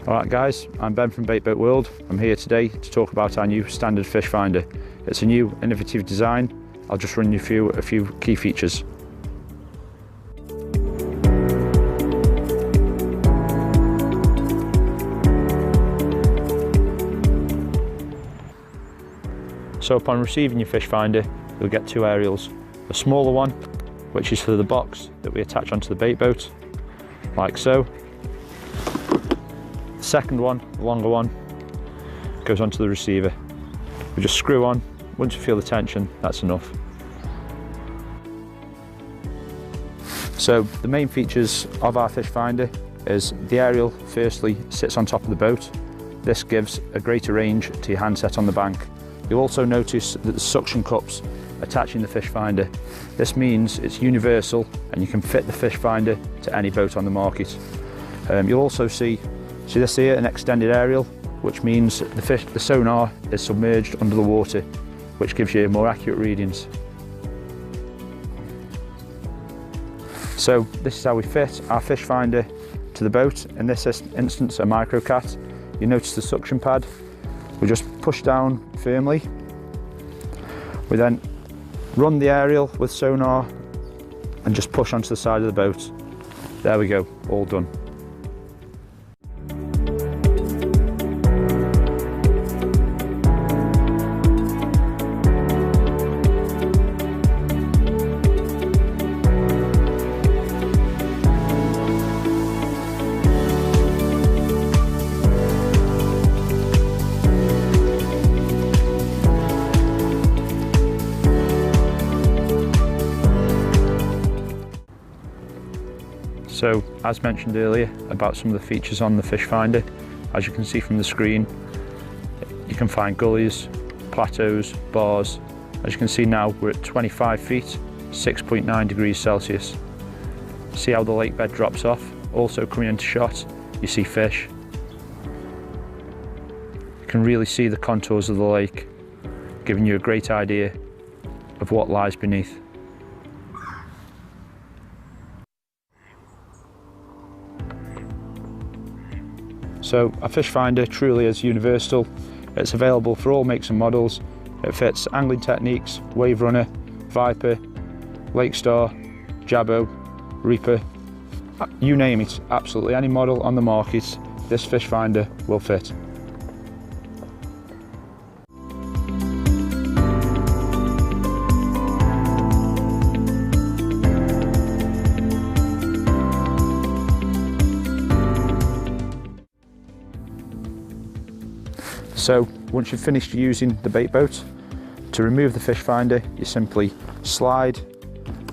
Alright guys, I'm Ben from Bait Boat World. I'm here today to talk about our new standard fish finder. It's a new innovative design. I'll just run you through a few key features. So upon receiving your fish finder, you'll get two aerials. A smaller one, which is for the box that we attach onto the bait boat, like so. The second one, the longer one, goes onto the receiver. We just screw on. Once you feel the tension, that's enough. So the main features of our fish finder is the aerial firstly sits on top of the boat. This gives a greater range to your handset on the bank. You'll also notice that the suction cups attaching the fish finder. This means it's universal and you can fit the fish finder to any boat on the market. You'll also see this here, an extended aerial, which means the sonar is submerged under the water, which gives you more accurate readings. So this is how we fit our fish finder to the boat. In this instance, a microcat. You notice the suction pad. We just push down firmly. We then run the aerial with sonar and just push onto the side of the boat. There we go, all done. So, as mentioned earlier about some of the features on the fish finder, as you can see from the screen, you can find gullies, plateaus, bars. As you can see now, we're at 25 feet, 6.9 degrees Celsius. See how the lake bed drops off? Also coming into shot, you see fish. You can really see the contours of the lake, giving you a great idea of what lies beneath. So a fish finder truly is universal. It's available for all makes and models. It fits angling techniques, wave runner, viper, lake star, jabbo, reaper, you name it, absolutely any model on the market, this fish finder will fit. So once you've finished using the bait boat, to remove the fish finder, you simply slide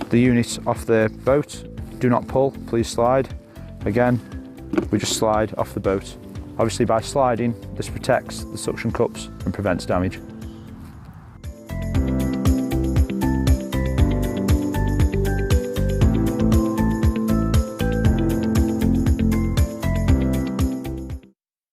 the unit off the boat. Do not pull, please slide. Again, we just slide off the boat. Obviously by sliding, this protects the suction cups and prevents damage.